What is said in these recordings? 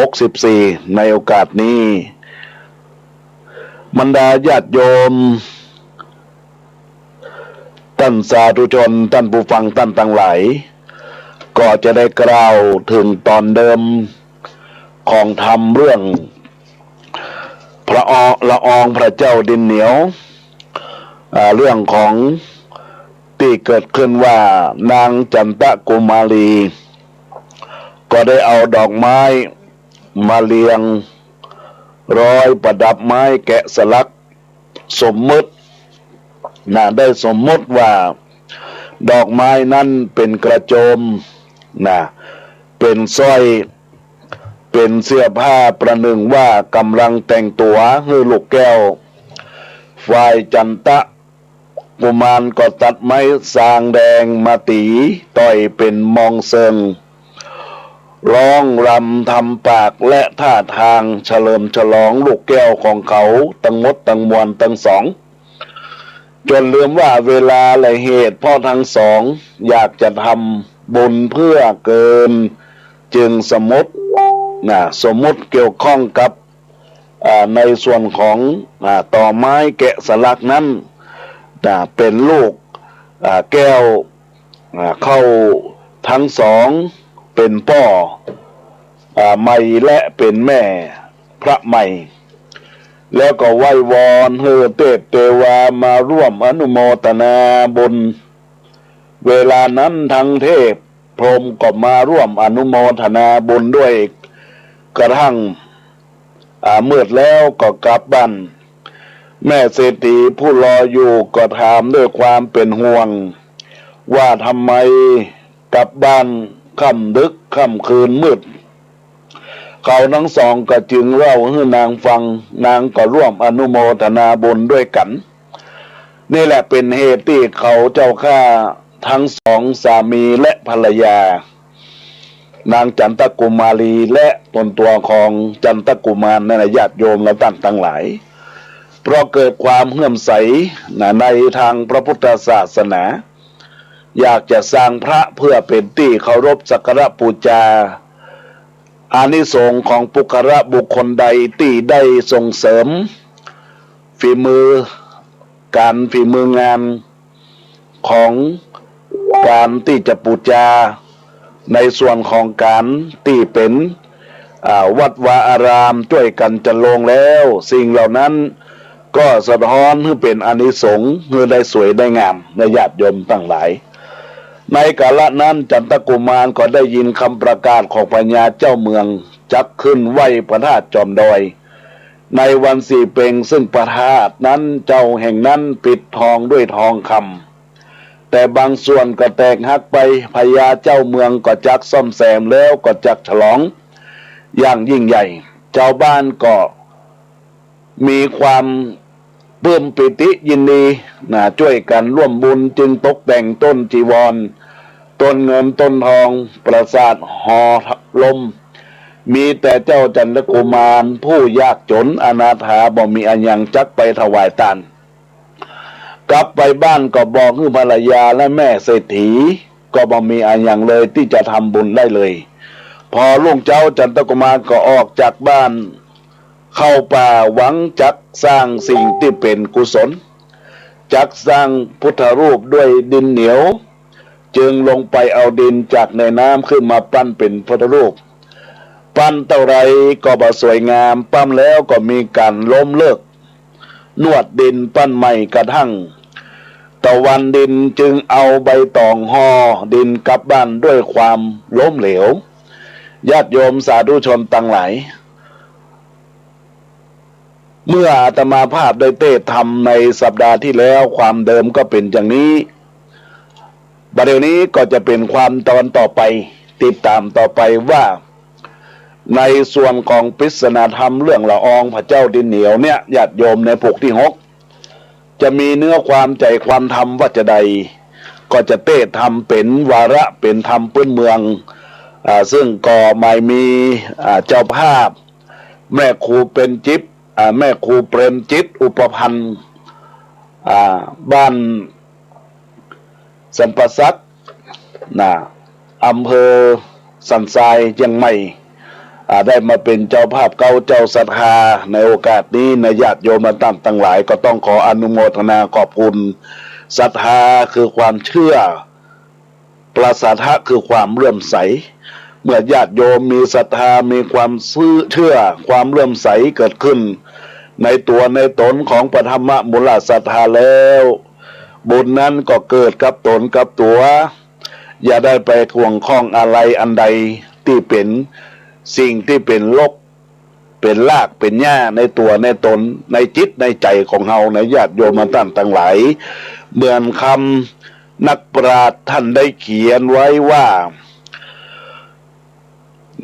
64ในโอกาสนี้บรรดาญาติโยมท่านสาธุชนท่านผู้ฟังท่านทั้งหลายก็จะได้กล่าวถึงตอนเดิมของธรรมเรื่องพระละอองพระเจ้าดินเหนียวเรื่องของที่เกิดขึ้นว่านางจันทกุมารีก็ได้เอาดอกไม้มาเรียงร้อยประดับไม้แกะสลักสมมติได้สมมติว่าดอกไม้นั้นเป็นกระโจมเป็นสร้อยเป็นเสื้อผ้าประหนึ่งว่ากำลังแต่งตัวให้ลูกแก้วฝ่ายจันทกุมารก็ตัดไม้สางแดงมาตีต่อยเป็นมองเซิงร้องรำทำปากและท่าทางเฉลิมฉลองลูกแก้วของเขาตั้งมดตั้งมวลตั้งสองจนลืมว่าเวลาและเหตุพ่อทั้งสองอยากจะทำบุญเพื่อเกินจึงสมมติเกี่ยวข้องกับในส่วนของต่อไม้แกะสลักนั้นเป็นลูกแก้วเข้าทั้งสองเป็นพ่อใหม่และเป็นแม่พระใหม่แล้วก็ไหว้วอนเฮอเทพเทวามาร่วมอนุโมทนาบุญเวลานั้นทั้งเทพพรหมก็มาร่วมอนุโมทนาบุญด้วยกระทั่งมืดแล้วก็กลับบ้านแม่เศรษฐีผู้รออยู่ก็ถามด้วยความเป็นห่วงว่าทำไมกลับบ้านค่ำดึกค่ำคืนมืดเขาทั้งสองก็จึงเล่าให้นางฟังนางก็ร่วมอนุโมทนาบุญด้วยกันนี่แหละเป็นเหตุที่เขาเจ้าข้าทั้งสองสามีและภรรยานางจันทกุมารีและตนตัวของจันทกุมารนั่นญาติโยมและท่านทั้งหลายเพราะเกิดความเลื่อมใสในทางพระพุทธศาสนาอยากจะสร้างพระเพื่อเป็นที่เคารพสักการะบูชาอานิสงส์ของปุคละบุคคลใดที่ได้ส่งเสริมฝีมืองานของการที่จะบูชาในส่วนของการที่เป็นวัดวาอารามช่วยกันจัดลงแล้วสิ่งเหล่านั้นก็สะท้อนให้เป็นอานิสงส์ให้ได้สวยได้งามในญาติโยมทั้งหลายในกาลนั้นจันทกุมารก็ได้ยินคำประกาศของพญาเจ้าเมืองจักขึ้นไหวพระธาตุจอมดอยในวันสี่เพ็งซึ่งพระธาตุนั้นเจ้าแห่งนั้นปิดทองด้วยทองคำแต่บางส่วนก็แตกหักไปพญาเจ้าเมืองก็จักซ่อมแซมแล้วก็จักฉลองอย่างยิ่งใหญ่ชาวบ้านก็มีความปลื้มปิติยินดีช่วยกันร่วมบุญจึงตกแต่งต้นจีวรต้นเงินต้นทองปราสาทหอลมมีแต่เจ้าจันทกุมารผู้ยากจนอนาถาบ่มีอันยังจักไปถวายทานกลับไปบ้านก็บอกให้ภรรยาและแม่เศรษฐีก็บ่มีอันยังเลยที่จะทำบุญได้เลยพอลุงเจ้าจันทกุมารก็ออกจากบ้านเข้าป่าหวังจักสร้างสิ่งที่เป็นกุศลจักสร้างพุทธรูปด้วยดินเหนียวจึงลงไปเอาดินจากในน้ำขึ้นมาปั้นเป็นพุทธรูปปั้นเท่าไรก็บ่สวยงามปั้มแล้วก็มีการล้มเลิกนวดดินปั้นใหม่กระทั่งตะวันดินจึงเอาใบตองห่อดินกลับบ้านด้วยความล้มเหลวญาติโยมสาธุชนทั้งหลายเมื่ออาตมาภาพได้เทศน์ธรรมในสัปดาห์ที่แล้วความเดิมก็เป็นอย่างนี้บัดนี้ก็จะเป็นความตอนต่อไปติดตามต่อไปว่าในส่วนของปริศนาธรรมเรื่องละอองพระเจ้าดินเหนียวเนี่ยญาติโยมในปกที่6จะมีเนื้อความใจความธรรมว่าจะใดก็จะเทศน์ธรรมเป็นวาระเป็นธรรมพื้นเมืองซึ่งก็ไม่มีเจ้าภาพแม่ครูเป็นจิ๊บแม่ครูเปรมจิตอุปพันธ์บ้านสันปะซักอำเภอสันทรายเชียงใหม่ ได้มาเป็นเจ้าภาพเก่าเจ้าศรัทธาในโอกาสนี้ในญาติโยมต่างทั้งหลายก็ต้องขออนุโมทนาขอบคุณศรัทธาคือความเชื่อประสาทะคือความเลื่อมใสเมื่อญาติโยมมีศรัทธามีความเชื่อความเลื่อมใสเกิดขึ้นในตัวในตนของปฐมมูลศรัทธาแล้วบุญนั้นก็เกิดกับตนกับตัวอย่าได้ไปทวงข้องอะไรอันใดที่เป็นสิ่งที่เป็นลบเป็นรากเป็นหญ้าในตัวในตนในจิตในใจของเฮาในญาติโยมท่านทั้งหลายเหมือนคำนักปราชญ์ท่านได้เขียนไว้ว่า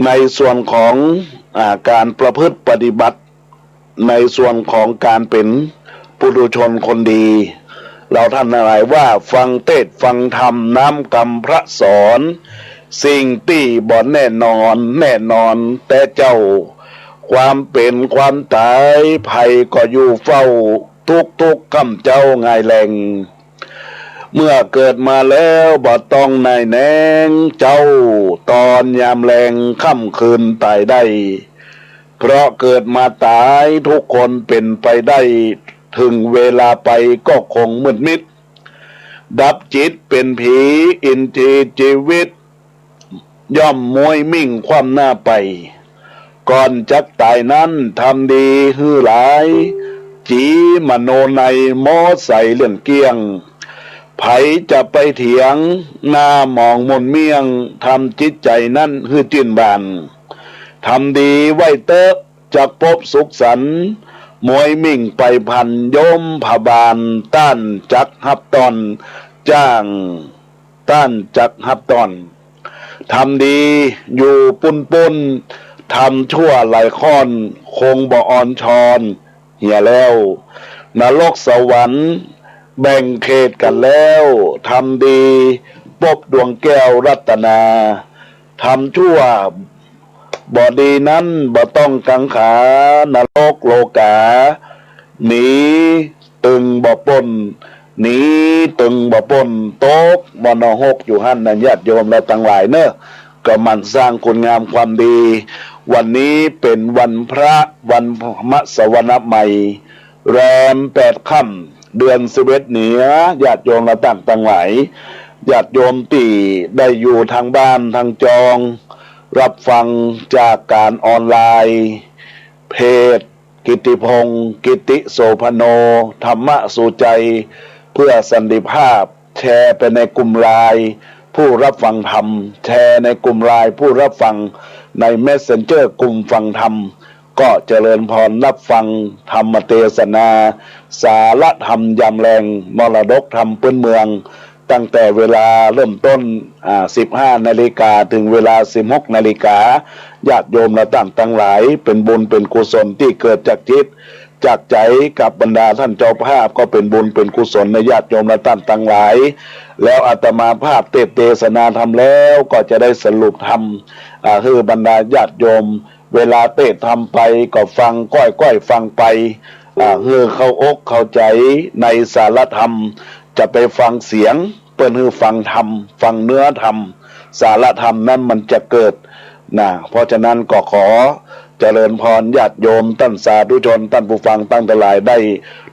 ในส่วนของการประพฤติปฏิบัติในส่วนของการเป็นปุถุชนคนดีเราท่านทั้งหลายว่าฟังเทศน์ฟังธรรมน้อมกรรมพระสอนสิ่งที่บ่แน่นอนแต่เจ้าความเป็นความตายภัยก็อยู่เฝ้าทุกคำเจ้าง่ายแรงเมื่อเกิดมาแล้วบ่ต้องนายแนงเจ้าตอนยามแรงค่ำคืนตายได้เพราะเกิดมาตายทุกคนเป็นไปได้ถึงเวลาไปก็คงมืดมิดดับจิตเป็นผีอินทรีย์ชีวิตย่อมมวยมิ่งความหน้าไปก่อนจักตายนั้นทำดีฮือหลายจีมโนในโมใส่เลื่อนเกี้ยงไผจะไปเถียงหน้ามองมนเมียงทำจิตใจนั้นฮือจื่นบานทำดีไว้เตอะจักพบสุขสันต์มวยมิ่งไปพันโยมผาบานต้านจักฮับตอนจ้างต้านจักฮับตอนทำดีอยู่ปุ้นทำชั่วหลายค้อนคงบ่อ่อนชอนเหี่ยแล้วนรกสวรรค์แบ่งเขตกันแล้วทำดีปบดวงแก้วรัตนาทำชั่วบ่ดีนั้นบ่ต้องกังขานรกโลกาหนีตึงบ่ปนหนีตึงบ่ปนโต๊กบ่นหกอยู่หั่นนะญาติโยมและทั้งหลายเนอะก็มันสร้างคุณงามความดีวันนี้เป็นวันพระวันมสวรรค์ใหม่แรม8 ค่ำเดือน11เหนือญาติโยมและทั้งหลายญาติโยมที่ได้อยู่ทางบ้านทางจองรับฟังจากการออนไลน์เพจกิติพงศ์กิติโสพโนธรรมะสู่ใจเพื่อสันติภาพแชร์ไปในกลุ่มไลน์ผู้รับฟังธรรมแชร์ในกลุ่มไลน์ผู้รับฟังใน Messenger กลุ่มฟังธรรมก็เจริญพรรับฟังธรรมเทศนาสาระธรรมยามแรงมรดกธรรมพื้นเมืองตั้งแต่เวลาเริ่มต้น15 นาฬิกาถึงเวลา16 นาฬิกาญาติโยมและทั้งหลายเป็นบุญเป็นกุศลที่เกิดจากจิตจากใจกับบรรดาท่านเจ้าภาพก็เป็นบุญเป็นกุศลในญาติโยมและทั้งหลายแล้วอาตมาภาพเทศนาธรรมแล้วก็จะได้สรุปธรรมคือบรรดาญาติโยมเวลาเทศธรรมไปก็ฟังก้อยฟังไปคือเข้าอกเข้าใจในสารธรรมจะไปฟังเสียงเปิ้นคือฟังธรรมฟังเนื้อธรรมสารธรรมนั้นมันจะเกิดเพราะฉะนั้นก็ขอเจริญพรญาติโยมท่านสาธุชนท่านผู้ฟังตั้งหลายได้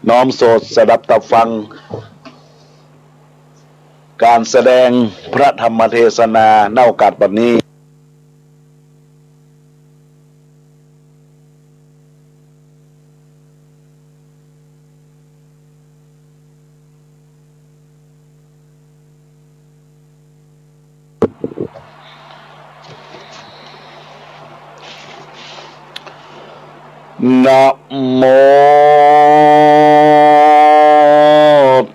น้อมโสดสดับตับฟังการแสดงพระธรรมเทศนาณโอกาสบัดนี้นะโม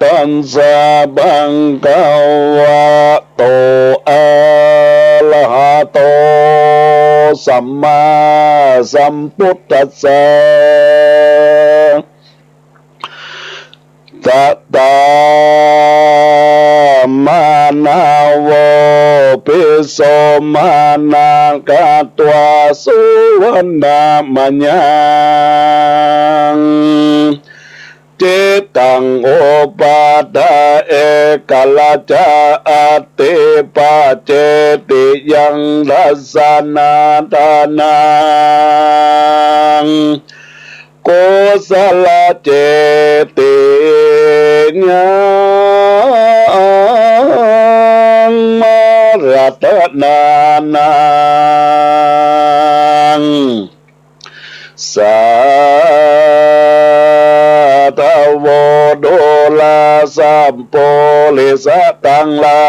ตัสสะภะคะวะโตอะระหะโตสัมมาสัมพุทธัสสะสัตตามานาวปิโสมานาคาตัวสุวรรณมัญญังเจ จิตังโอปาทาเอกลาจาอติปาเจติยังรัสนาทานังโกสลเจติญาณรัตนานังสาธโวโดลาสัมโปลิสะตังลา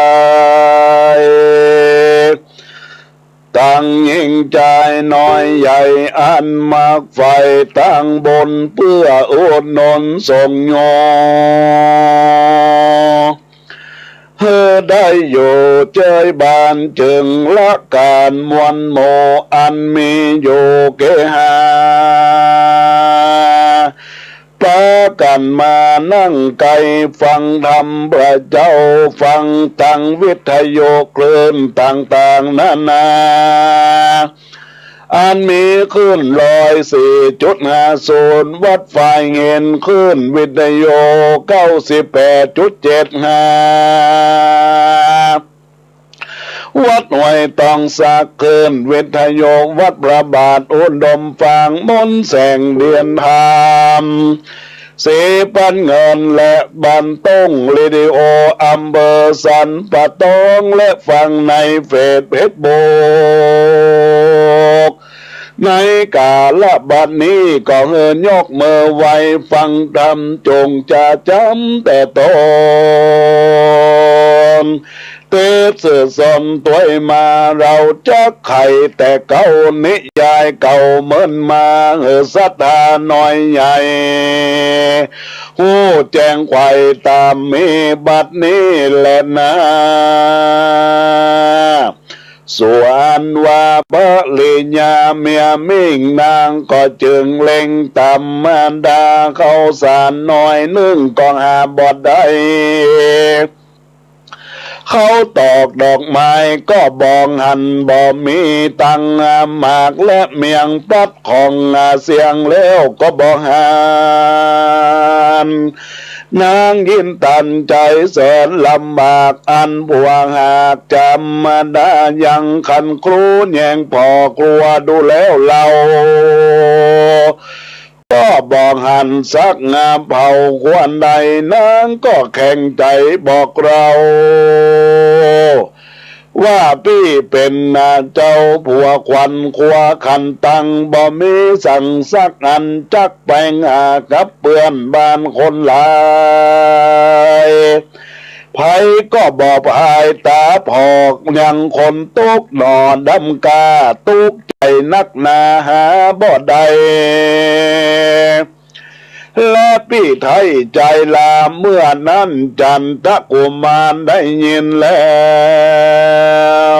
ยตั้งยิ่งใจน้อยใหญ่อันมากไฟตั้งบนเพื่ออุดหนุนส่งโยเธอได้อยู่เจยบานจึงละการมวลโมอันมีอยู่เกหาปากันมานั่งไกลฟังธรรมพระเจ้าฟังตั้งวิทยุคลื่นต่างๆนานาอันมีขึ้น104.50วัดฝ่ายเงินขึ้นวิทยุ98.75วัดหน่วยตองสักขึ้นวิทยุวัดประบาทอุดมฟังมนแสงเดือนธรรมสีปันเงินและบันต้งเรดิโออำเภอสันปะตองและฟังในเฟซบุ๊กในกาลบัดนี้ก็เฮินยกมือไว้ฟังธรรมจงจะจำแต่ตนเตือนสื่อสนตัวมาเราจะไข่แต่เก่านิยายเก่าเหมือนมาศรัทธาน้อยใหญ่หูแจ้งไข่ตามมีบัดนี้แหละนะส่วนว่าพระลิญาเมียมิ่งนางก็จึงเล็งตามมารดาเข้าสารน้อยนึ่งกองหาบดได้เขาตอกดอกไม้ก็บองหันบ่มีตังหมากและเมียงปัดของเสียงแล้วก็บ่หานนางยิ้มตันใจแสนลำบากอันพวงหากจำมาได้ยังขันครูแยงพ่อกลัวดูแล้วเราก็บอกหันสักงามเผาควรใดนางก็แข่งใจบอกเราว่าพี่เป็นนาเจ้าผัวควันขัวขันตังบ่มีสั่งสักอันจักแปลงกับเปื่อนบ้านคนหลายไผก็บอกพายตาพอกยังคนตุกหนอดำกาตุกใจนักนาหาบ่ได้และพี่ไทยใจลาเมื่อนั้นจันทกุมารได้ยินแล้ว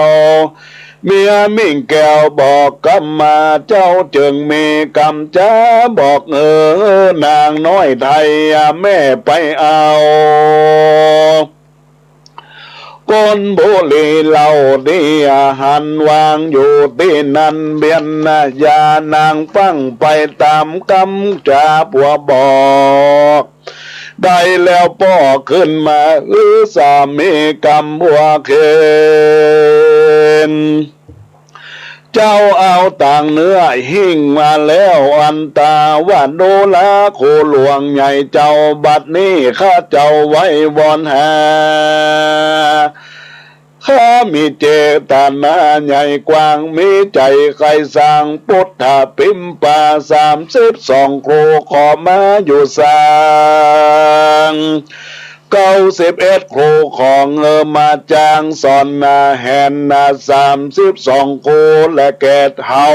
เมียมิ่งแก้วบอกกำมาเจ้าจึงมีกำจ้าบอกนางน้อยไทยแม่ไปเอาก้นบุหรี่เหล้าดีอาหารวางอยู่ที่นั่นเบียนยานางฟังไปตามคำจ่าผัวบอกได้แล้วพ่อขึ้นมาสามีกำบัวเคนเจ้าเอาต่างเนื้อหิ่งมาแล้วอันตาว่าโดลาโคหลวงใหญ่เจ้าบัดนี้ข้าเจ้าไว้วอนหาข้ามีเจตนาใหญ่กว้างมีใจใครสร้างพุทธปิมปา32ครูขอมาอยู่สร้าง91ครูของมาจางสอนแหน32ครูและแกดเฮา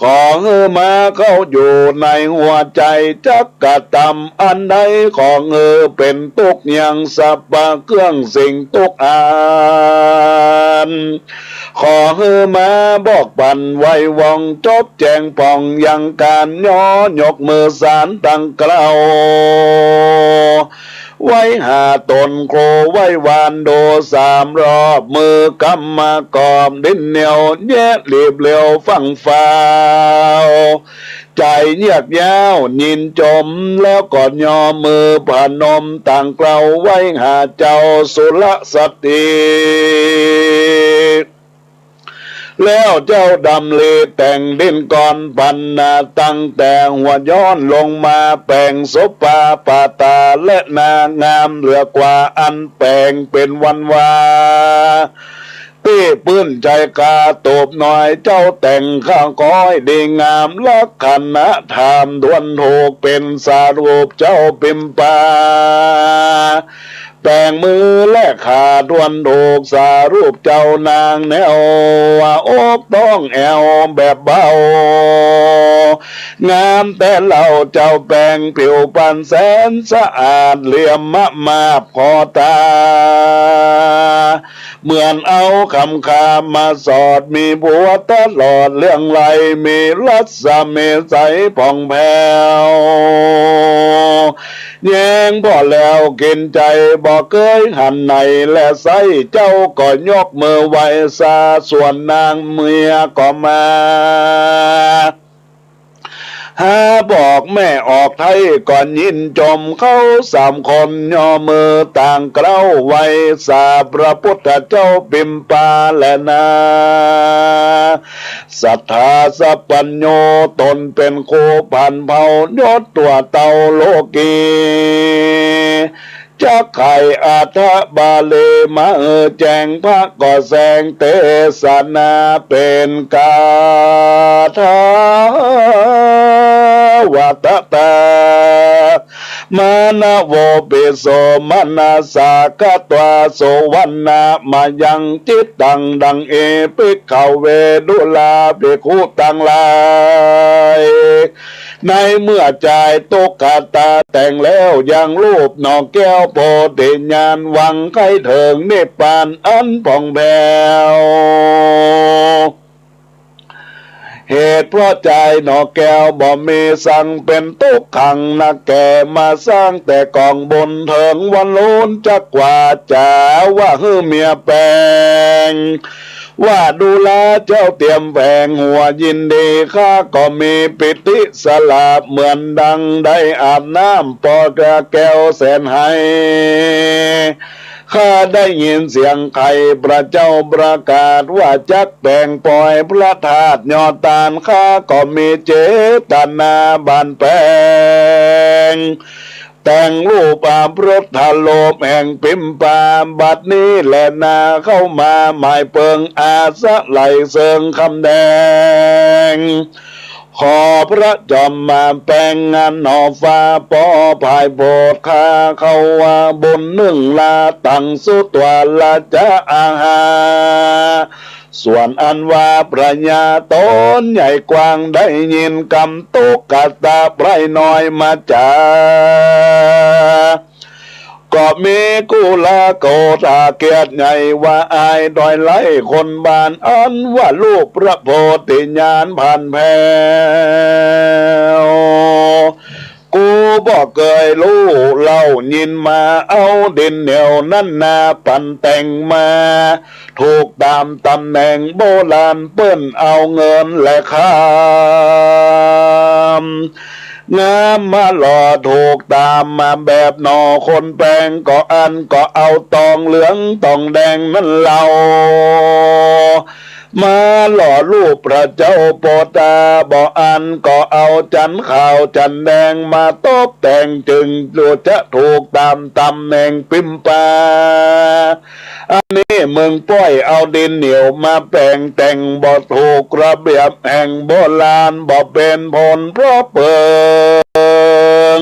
ของมาเข้าอยู่ในหัวใจจักกะตำอันใดของเป็นตุกยังสับเครื่องสิ่งตุกอันขอมาบอกปันไว้วองจบแจงป่องยังการย่อยกมือสารตั้งเกล้าไว้หาตนโคไว้วานโด3 รอบมือกำมากอบดินเหนียวแย่รีบเร็วฟังฟ้าว ใจเยือกยาวยินจมแล้วก็ยอมมือพนมต่างเกลาไว้หาเจ้าสุรสตรีแล้วเจ้าดำเลแต่งดินก่อนพันนาตั้งแต่หัวย้อนลงมาแปลงศพปาตาและนางามเหลือกว่าอันแปลงเป็นวันวาปี้ปื้นใจกาตบหน่อยเจ้าแต่งข้างก้อยดีงามลักขณะธรรมดวนโถกเป็นสารูปเจ้าปิมปาแปลงมือและขาดวนโถกสารูปเจ้านางแนวว่าโอบต้องแอวแบบเบางามแต่เหล่าเจ้าแปลงผิวปันแสนสะอาดเหลี่ยมมะมาบพอตาเหมือนเอาคำคามาสอดมีบัวตลอดเรื่องไรมีรัศมีใสผ่องแผ้วแย้งพอแล้วกินใจบอกเคยหันในและใสเจ้าก็ยกมือไหวซาส่วนนางเมียก็มาหาบอกแม่ออกไทยก่อนยินจมเขาสามคนย่อมือต่างเกล้าไว้สาพระพุทธเจ้าปิมปาและนาศรัทธาสัพพัญโยตนเป็นโคพันเผายศตัวเต่าโลกีจะไข่อาทะบาเลมาแจงพระก่อแสงเทศนาเป็นกาถาวาตตามานะโวปิโสมนาสากตวาโสวันนามายังจิตตังดังเอปิขเวดุลาภิกขุตังลายในเมื่อใจตุกขตาแต่งแล้วยังรูปนอกแก้วโพธิญาณหวังใครเถิงนิพพานอันผ่องแผ้วเหตุเพราะใจหนอแก้วบ่มีสั่งเป็นตุกขังนักแก่มาสร้างแต่กองบนเถิงวันลุ้นจักกว่าจ๋าว่าฮือเมียแปลงว่าดูแลเจ้าเตรียมแผงหัวยินดีข้าก็มีปิติสลาบเหมือนดังได้อาบน้ำปอกระแก้วแสนให้ข้าได้ยินเสียงไข่พระเจ้าประกาศว่าจักแบ่งปล่อยพระธาตุยอดตาลข้าก็มีเจตนาบานแปลงแต่งรูปพระธาโลมแห่งปิมปาบัดนี้แลนาเข้ามาหมายเปิงอาสะไหลเสิงคำแดงขอพระจอมมาแปลงงานหนอฟ้าปอภายโบสถ์ข้าเขาว่าบนหนึ่งลาตั้งสุตวาลาจะอาหาส่วนอันว่าประญาตนใหญ่กว้างได้ยินคำตุกตาไพรน้อยมาจาก็มีกุลาโกตาเกียรติใหญ่ว่าอายดอยไล่คนบ้านอันว่าลูกพระโพธิญาณผ่านแผ่วกูบอกเคยรู้เล่ายินมาเอาดินเหนียวนั่นนาปั่นแต่งมาถูกตามตำแหน่งโบราณเปิ้นเอาเงินและข้ามงามมาหล่อถูกตามมาแบบนอคนแปลงก็อันก็เอาตองเหลืองตองแดงนั่นเรามาหล่อรูปพระเจ้าโปตาบ่อันก็เอาจันขาวจันแดงมาตบแต่งจึงจะถูกตามตำแหน่งปิมปาอันนี้มึงป้อยเอาดินเหนียวมาแปลงแต่งบ่ถูกระเบียบแห่งโบราณบ่เป็นผลเพราะเปิง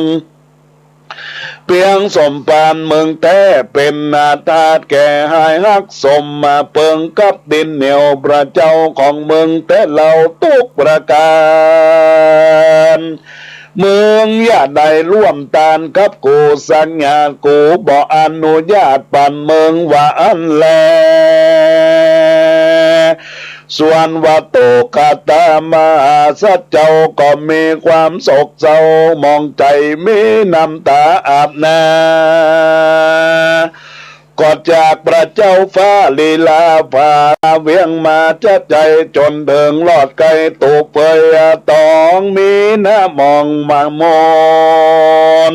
เพียงสมปานเมืองแต่เป็นนาทาสแก่หายหักสมมาเปิงกับดินเหนียวพระเจ้าของเมืองแต่เราทุกประการเมืองอย่าได้ร่วมตานกับกูสัญญากูบ่อนุญาตปั่นเมืองว่าอันแลส่วนวัตถุกตามหาสัจเจ้าก็มีความโศกเศร้ามองใจมีน้ำตาอาบนา ก็จากพระเจ้าฟ้าลีลาพาเวียงมาจะใจจนเดิงลอดไกลตูเปยตองมีหน้ามองมามน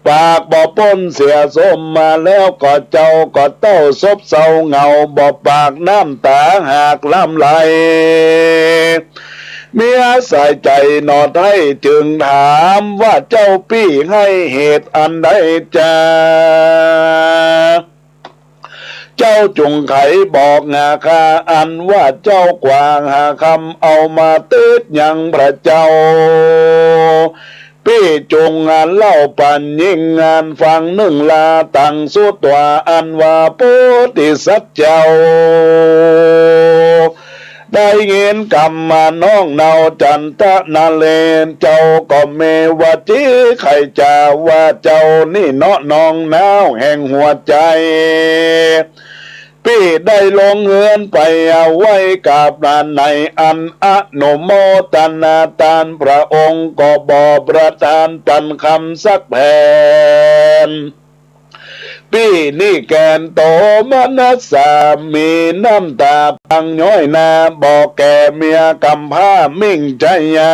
ปากบ่ป้นเสียสมมาแล้วก็เจ้าก็เต้าซบเศร้าเงาบ่ปากน้ำตาหากล้ำไหลเมียใส่ใจนอดให้จึงถามว่าเจ้าปี้ให้เหตุอันใดจ้าเจ้าจงไขบอกงาคาอันว่าเจ้ากวางหาคำเอามาตืดยังพระเจ้าพี่จงงานเล่าปันยิ่งงานฟังนึ่งลาตั้งสุดว่าอันว่าปุติสัจเจ้าได้เงินกรรมมาน้องเนาจันทนาเลนเจ้าก็เมวจีใครจะว่าเจ้านี่เนาะน้องนาวแห่งหัวใจพี่ได้ลงเงินไปเอาไว้กับนานในอันอนุโมทนาทานพระองค์ก็บอประทานปันคำสักแผ่นพี่นี่แกนโตมนัสสามีน้ำตาพังย้อยนาบอกแก่เมียกำผ้ามิ่งใจยา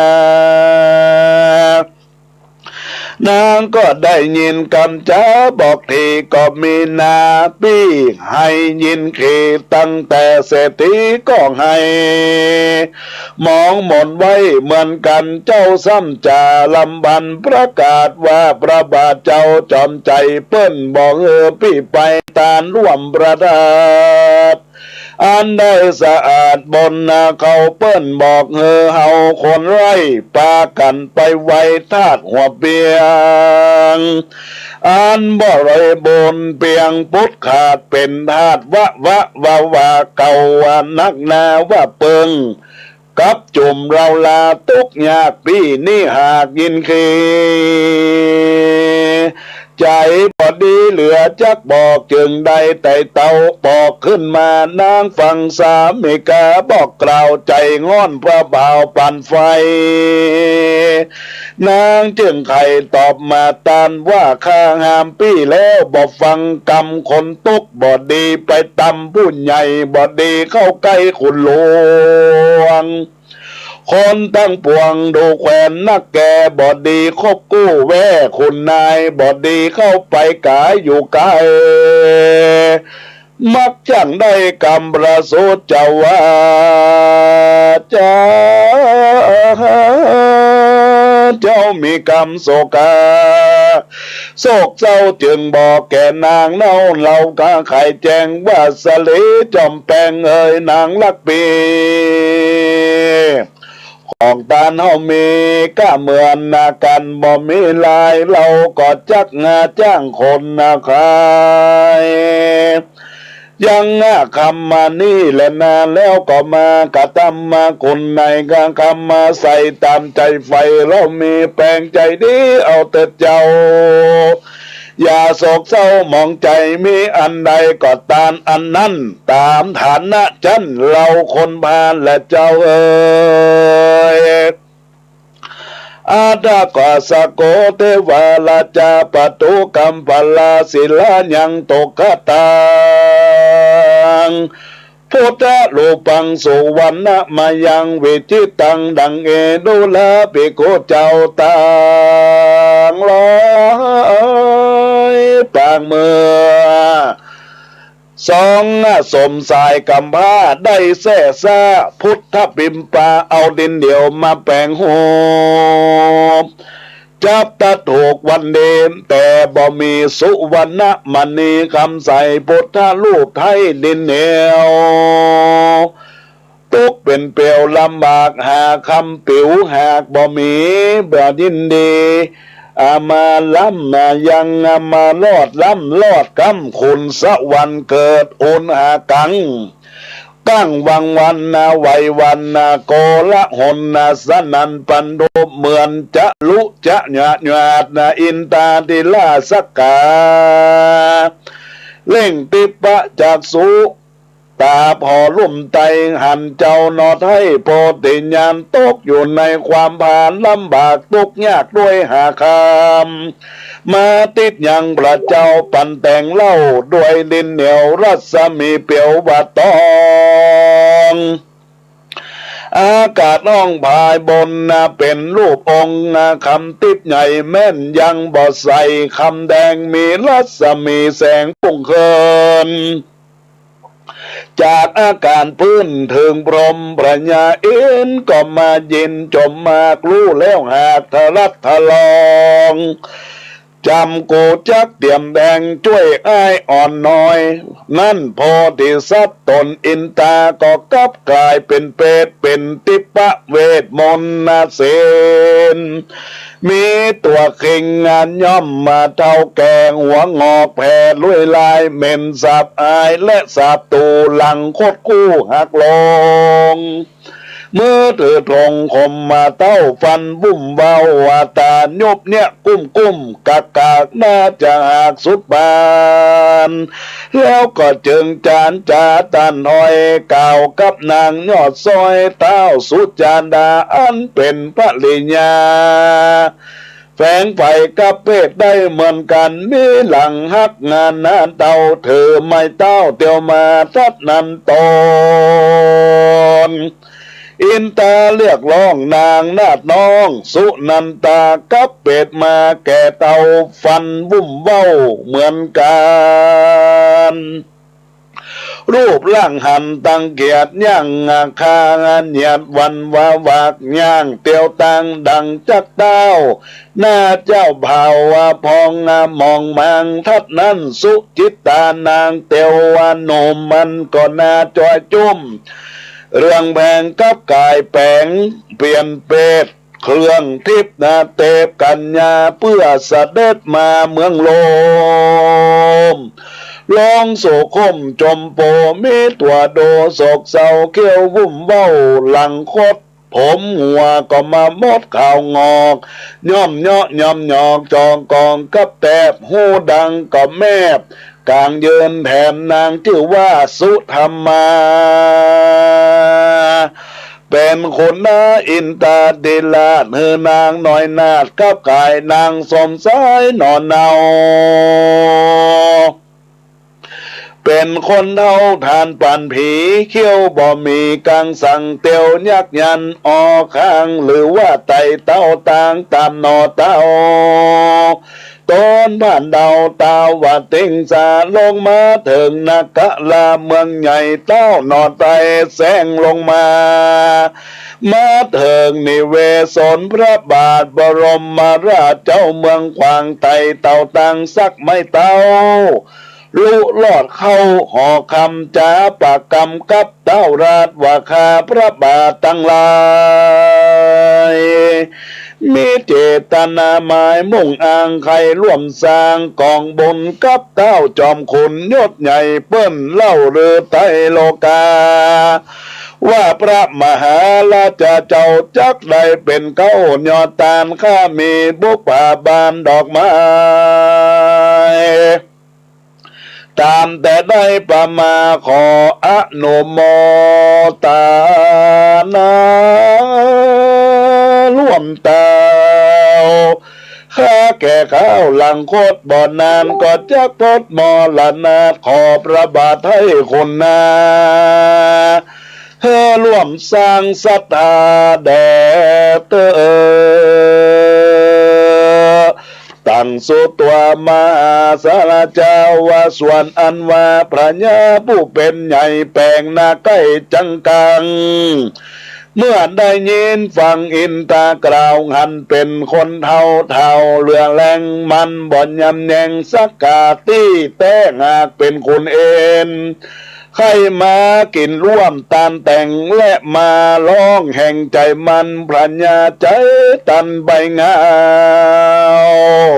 นางก็ได้ยินคำจ้าบอกทีก็มีนาปี้ให้ยินขีตั้งแต่เศรษฐีก็ให้มองหมดไว้เหมือนกันเจ้าซ้ำจ่าลำบันประกาศว่าพระบาทเจ้าจอมใจเปิ้นบอกพี่ไปตานร่วมประดาษอันได้สะอาดบนนาเขาเปิ้นบอกเฮาคนไร่ปากันไปไว้ทาดหัวเปียงอันบ่ไรบนเปียงพุทธขาดเป็นทาดว่าเก่าว่านักนาว่าเปิงกับจุ่มเราลาตุกยากพี่นี่หากยินคีใจบอดีเหลือจักบอกจึงได้แต่เตาบอกขึ้นมานางฟังสามีกาบอกกล่าวใจงอนพระบ่าวปั่นไฟนางจึงไข่ตอบมาตานว่าข้าหามปี้แล้วบอกฟังกรรมคนตุกบอดีไปตำผู้ใหญ่บอดีเข้าใกล้ขุนหลวงคนตั้งปวงดูแขวนนักแก่บอดีคบกู้แว่คุณนายบอดีเข้าไปกายอยู่ไกลมักจังได้กำประสูตเจ้าว่าจ้าเจ้ามีกรรมโศกาโศกเศร้าจึงบอกแก่นางเน่าเหล่ากาไข่แจงว่าสลีจอมแปงเอ่ยนางลักปีของตาเฮามีก็เหมือนนากันบ่มีลายเราก็จักงาจ้างคนนาขายยังคำมานี่แหละนานแล้วก็มากระทำมาคนในกางคำมาใส่ตามใจไฟเรามีแปลงใจดีเอาแต่เจ้าอย่าโศกเศร้ามองใจมีอันใดก็ตามอันนั้นตามฐานะฉันเราคนพาลและเจ้าเอ๋ยอาดากาสโกเทวาลาจาปตุกัมปลาศิลายังตกตังพุทธรูปังสุวรรณมายังวิจิตังดังเอดุลาปิโกเจ้าตังลอยปางเมื่อสองสมสายกำผ้าได้แซ่ซาพุทธปิมปาเอาดินเดียวมาแปลงหูจับตาถูกวันเดมแต่บ่มีสุวรรณมณีคำใส่พุทธรูปไทยดินเหนียวตุกเป็นเปลวลำบากหาคำปิวหากบ่มีบ่ยินดีอามาล้ำมายังอามาลอดล้ำลอดกำคุณสะวันเกิดอุนหากังตั้งวังวันนาไววันนาโกละหนนาสนันปันโดเหมือนจะลุจะหยาดหยาดนาอินตาดิลาสกกาเล่งติปะจากสุ ตาพอลุ่มไตหันเจ้านอดให้โปรติญาณตกอยู่ในความผ่านลำบากทุกข์ยากด้วยหาคำมาติดยังพระเจ้าปั่นแต่งเล่าด้วยดินเหนียวรัศมีเปียวบาตองอากาศน้องพายบนเป็นรูปองค์คำติดใหญ่แม่นยังบ่ใส่คำแดงมีรัศมีแสงปุ่งเคินจากอาการพื้นถึงพรหมพระญาเอ็นก็มายินจมมากรู้แล้วหากทะลักทะลองจำกูจักเตี่ยมแดงช่วยอ้ายอ่อนน้อยนั่นพอที่สัตตนอินตาก็กลับกลายเป็นเปรตเป็นติปะเวทมนต์นาเสนมีตัวเข่งงานย่อมมาเท่าแกงหัวงอกแผ่ลุยลายเหม็นสาบอายและสาบตูหลังโคตรกู้หักลงเมื่อเธอตรงคมมาเต้าฟันบุ่มเบาวาตานยบเนี่ยกุ้มกากน่าจะหักสุดบานแล้วก็จึงจานจาตันหอยเก่ากับนางยอดซอยเต้าสุจานดาอันเป็นพระลิญาแฝงไฟกับเพศได้เหมือนกันมีหลังฮักงานนานเต้าเธอไม่เต้าเตียวมาทัดนันตนอินตาเรียกร้องนางนาดน้องสุนันตากับเป็ดมาแก่เตาฟันวุ่มเว้าเหมือนกันรูปร่างหันตังเกียรติย่างคางานเหยียดวันวาวากย่างเตียวตังดังจักเต้าหน้าเจ้าเผ่าวพองมองมังทัดนั้นสุจิตตานางเตียววันโนมมันก็น่าจอยจุ่มเรื่องแบ่งกับกายแปลงเปลี่ยนเปรตเครื่องทิพย์เตบกัญญาเพื่อเสด็จมาเมืองโลมลองโศคมจมโปมีตัวโดโศกเศร้าเขี้ยววุ่มเว้าหลังคดผมหัวก็มามดข่าวงอกย่อมเยาะย่อมหยอกจองกองกับแตบหูดังก็แมบกลางเยินแถมนางชื่อว่าสุธรรมาเป็นคนนาอินตาดิลาดเฮอนางหน่อยนาดกับกายนางสมสายนอนเนาเป็นคนเท่าทานปั่นผีเขี้ยวบ่มีกังสั่งเตียวยักยันออกข้างหรือว่าไตเต้าต่างตามนอเต้าต้นผ่านดาวตาว่าติงสาลงมาถึงนักะลาเมืองใหญ่เต้านอไตแสงลงมาเถิงนิเวศนพระบาทบรมราชเจ้าเมืองขวางไตเต่าตังสักไม่เต้าลุลอดเข้าหอคำจ้าปากกำกับเต้าราชว่าคาพระบาทตั้งหลายมีเจตนาหมายมุ่งอ้างใครร่วมสร้างกองบุญกับเต้าจอมขุนยศใหญ่เปิ้นเล่าเรือไตโลกาว่าพระมหาราชเจ้าจักได้เป็นเก้ายอดตานข้ามีบุปผาบานดอกไม้ตามแต่ได้ประมาขออนุโมทนาร่วมเต้าข้าแก่ข้าวหลังโคตรบ่อนานก็จักพดมรณะขอพระบาทให้คนนาเธอร่วมสร้างศรัทธาแด่เธอตั้งสุตัวมาสารเจ้าว่าส่วนอันว่าพระญาผู้เป็นใหญ่แปลงนาใกล้จังกังเมื่อได้ยินฟังอินตากล่าวหันเป็นคนเท่าเรือแรงมันบ่อนยำแยงสักกาตี้แต่งหากเป็นคนเอ็นใครมากินร่วมตานแต่งและมาร้องแห่งใจมันพระญาใจตันใบงาว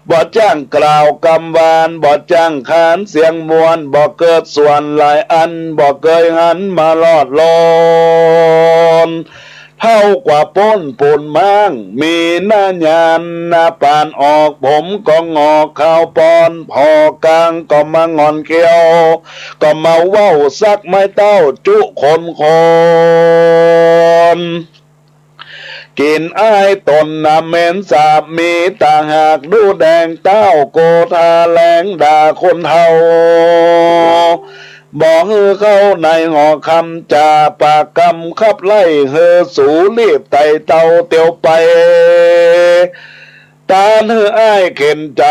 บ่จ้างกล่าวกำวานบ่จ้างขานเสียงมวลบ่เกิดส่วนหลายอันบ่เคยหันมาลอดลอนท เฮากว่าป้นปูนมั่งมีหน้าญาณหน้าปานออกผมก็งอกข้าวปอนพอกลางก็มางอนเกี้ยวก็มาเว้าซักไม่เต้าจุคนกินอ้ายตนนาเมนสาบมีต่างหากดูแดงเต้าโกธาแหลงด่าคนเฮาบอกฮือเข้าในหอคำจ่าปากกำขับไล่เฮอสูรีบไต่เตาเตียวไปตาเฮออ้ายเข็นใจ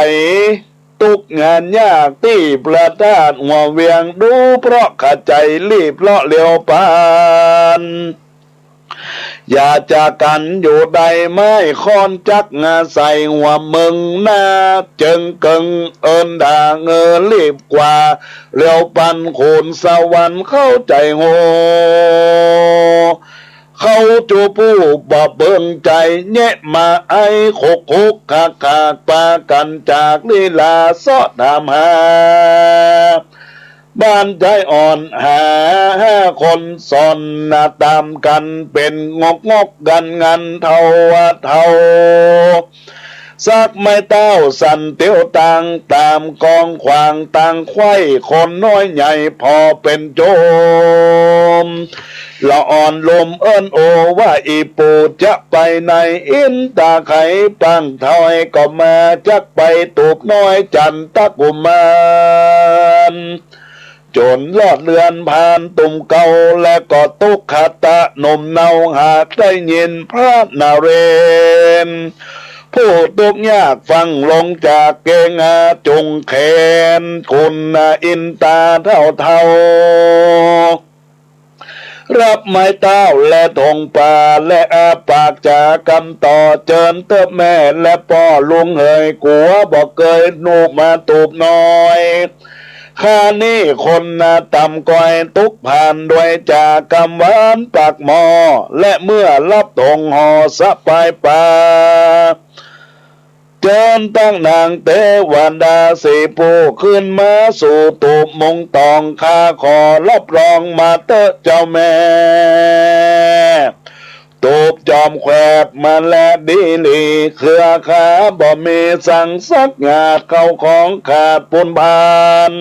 ตุกงานยากที่ประทานหัวเวียงดูเพราะขาดใจรีบเลาะเลี้ยวปานอย่าจากกันอยู่ใดไม่ค้อนจักงาใส่หัวมึงหน้าจึงกึงเอินด่าเงอรีบกว่าเลี้ยวปันโขนสวรรค์เข้าใจโง่เขาจูผู้บ่เบิ่งใจแยะมาไอ้คุกคากปากันจากลีลาซอดถามหาบ้านใจอ่อนหาคนสอนนาตามกันเป็นงกกันงันเท่าสักไม่เต้าสันเตียวต่างตามกองขวางต่างไข่คนน้อยใหญ่พอเป็นโจมละอ่อนลมเอิ้นโอว่าอีปูจะไปในอินตาไข่ปังเท่าให้ก็มาจักไปตูบน้อยจันตะกุมารจนลอดเลือนผ่านตุ่มเก่าและก็ตุกขตะนมเนาหากได้ยินพระนาเรนผู้ตุกยากฟังลงจากเกงาจุงแขนคุณอินตาเท่ารับไม้เต้าและทงป่าและอาปากจากกำต่อเจิญเติบแม่และพ่อลุงเฮยกัวบอกเกยนูกมาตูบน้อยข้านี่คนนาต่ำก้อยตุกผ่านด้วยจากกำหวานปากหมอและเมื่อรับตงห่อสะปายป่าเจิญตั้งนางเตวันดาสีผู้ขึ้นมาสู่ตูบมงตองข้าขอรับรองมาเตอเจ้าแม่ตูบจอมแควบมาแลดีลีเครือขาบ่มีสั่งสักงาดเข้าของขาดปุนพาน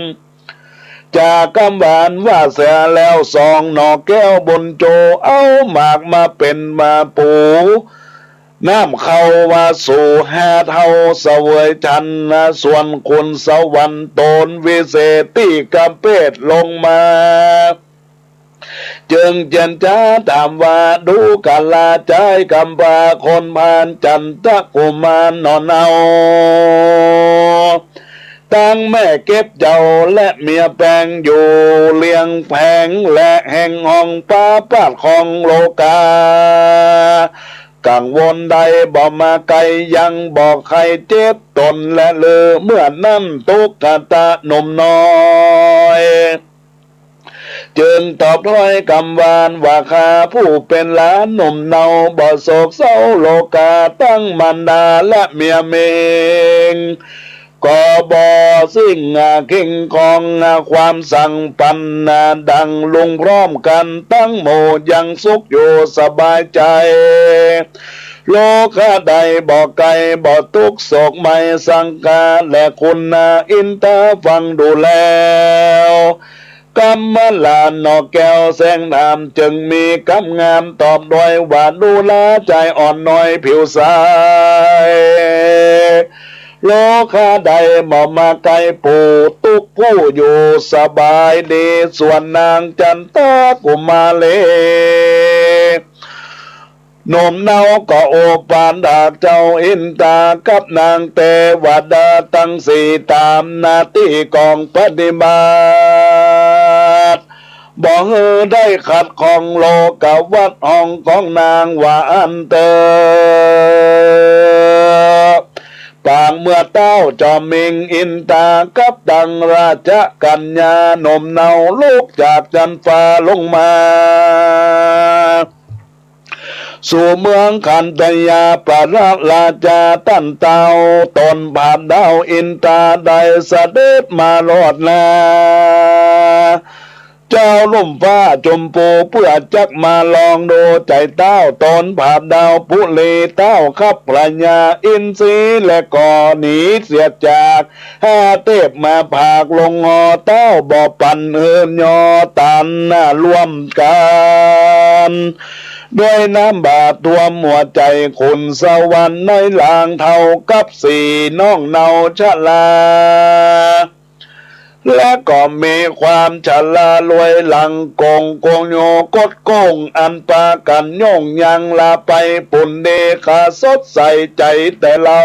จากกำบานว่าเสียแล้วสองหนอกแก้วบนโจเอาหมากมาเป็นมาปูน้ำเข้าว่าสู่5 เท่าเสวยชันส่วนคุณสวรรค์ตนวิเศษที่กำเปดลงมาจึงเจนจ้าถามว่าดูกาลาใจกำบาคนพานจันทกุมารนอนเอาตั้งแม่เก็บเจ้าและเมียแปลงอยู่เลี้ยงแผงและแห่งห้องป้าปาดของโลกากังวลใดบ่มาไกลยังบอกใครเจ็บตนและเลือเมื่อนั้นตุกขตะหนุ่มน้อยจึงตอบถ้อยคำหวานว่าข้าผู้เป็นหลานหนุ่มเนาบ่โศกเศร้าโลกาตั้งมันดาและเมียเมงก็บ่สิ่งคิงของความสั่งปันดังลุงพร้อมกันตั้งโมยังสุขอยู่สบายใจโลกาใดบ่ไกลบ่ทุกโศกไม่สังกาและคุณอินตาฟังดูแล้วกำมะลานนอกแก้วแสงนามจึงมีกำงามตอบโดยว่าดูแลใจอ่อนน้อยผิวสายโลกาใดบ่มาไกลปู่ตุกผู้อยู่สบายดีส่วนนางจันตากุมาเลหนุ่มเนาก็โอปานดากเจ้าอินตากับนางเตวดาตั้งสี่ตามนาที่กองปฏิบัติบ่เฮอได้ขัดของโลกวัดห้องของนางว่าอันเตอปางเมื่อเต้าจอมมิงอินตากับดังราชกัญญาหนุ่มเนาลูกจากจันฟ้าลงมาสู่เมืองคันธยาปราชาตั้นเตาตนบาดดาวอินตาได้เสด็จมาโลดนา เจ้าลุ่มฟ้าจมปูเพื่อจักมาลองดูใจเต้าตนผาบดาวผู้เลเต้าขับปรัญญาอินทรีและก่อหนีเสียจากห้าเทพมาผากลงหอเต้าบ่อปั่นเฮินยอตันหน้าร่วมกันด้วยน้ำบาดท่วมหัวใจคุณสวรรค์ในลางเท่ากับสี่น้องเนาชะลาและก็มีความฉลาดรวยหลังโกงโยกดโกงอันปากันย่งยังลาไปปุ่นเดขาสดใสใจแต่เรา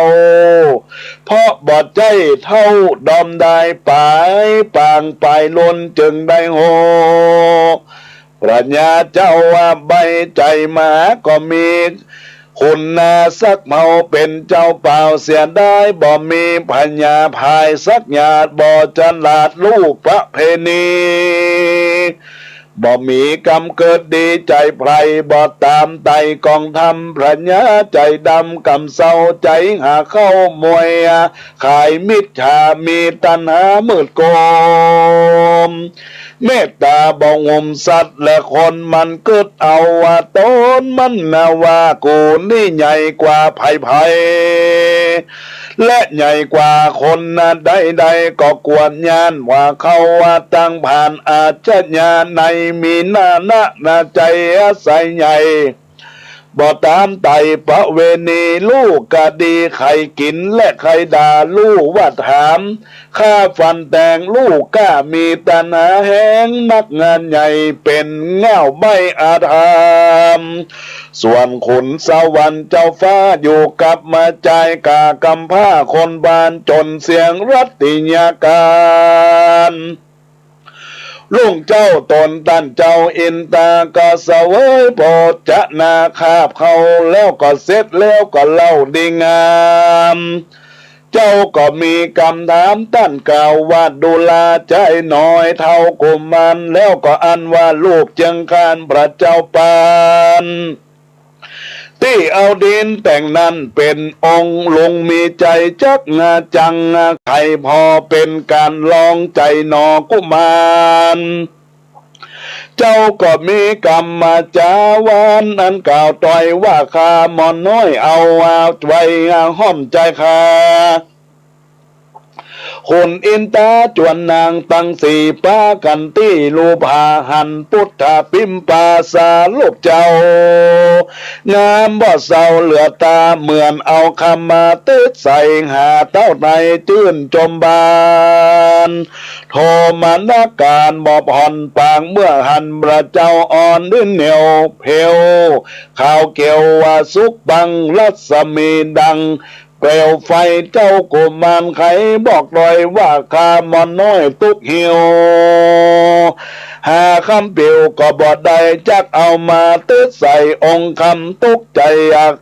เพราะบอดใจเท่าดอมได้ปายปางไปล้นจึงได้โหปรัญญาเจ้าว่าใบใจหมาก็มีคุณนาสักเมาเป็นเจ้าเปล่าเสียได้บ่มีปัญญาภายสักหยาดบ่จันลาดลูกพระเพณีบ่มีกรรมเกิดดีใจไพรบ่ตามไต่กองทำปรัญญาใจดำกำเศร้าใจหาเข้ามวยขายมิจฉามีตัณหามืดโกมเมตตาบ่งมสัตว์และคนมันเกิดเอาว่าตนมันนาว่ากูนี่ใหญ่กว่าไผ่และใหญ่กว่าคนนะใดๆก็กวดญาณว่าเขาว่าตั้งผ่านอาจจะญาณในมีหน้านาใจอาศัยใหญ่บ่ตามไต่ประเวณีลูกกะดีใครกินและใครด่าลูกว่าถามข้าฟันแต่งลูกก้ามีตัณหาแห้งนักงานใหญ่เป็นเง่าไม่อาธรรมส่วนขุนสวรรค์เจ้าฟ้าอยู่กับมาใจกากำผ้าคนบานจนเสียงรัตติยาการลุงเจ้าตนตันเจ้าอินตาก็เสวยโปรดจะนาคาบเขาแล้วก็เสร็จแล้วก็เล่าดีงามเจ้าก็มีคำถามตั้นกล่าวว่าดูลาใจน้อยเท่ากุมันแล้วก็อันว่าลูกจึงคานพระเจ้าปานที่เอาดินแต่งนั้นเป็นองค์ลงมีใจจักงาจังใครพอเป็นการลองใจหนอกุมารเจ้าก็มีกรรมมาจาวานอันกล่าวต่อยว่าข้ามอนน้อยเอาไว้ห้อมใจข้าคนอินตาจวนนางตั้งสี่ป้ากันตี้ลูพาหันพุทธปิมปาสาลูกเจ้างามบ่เศร้าเหลือตาเหมือนเอาคำมาตืดใส่หาเต้าในจื้นจมบานโทมานาการบ่ผ่อนปางเมื่อหันพระเจ้าอ่อนดิ้นเหนียวเพวข่าวเกี่ยวว่าสุกบังรัศมีดังเปลวไฟเจ้ากุมารไขบอกลอยว่าข้ามอนน้อยตุกหิวหาคำเปียวก็บอดได้จักเอามาตืดใส่องค์คำตุกใจ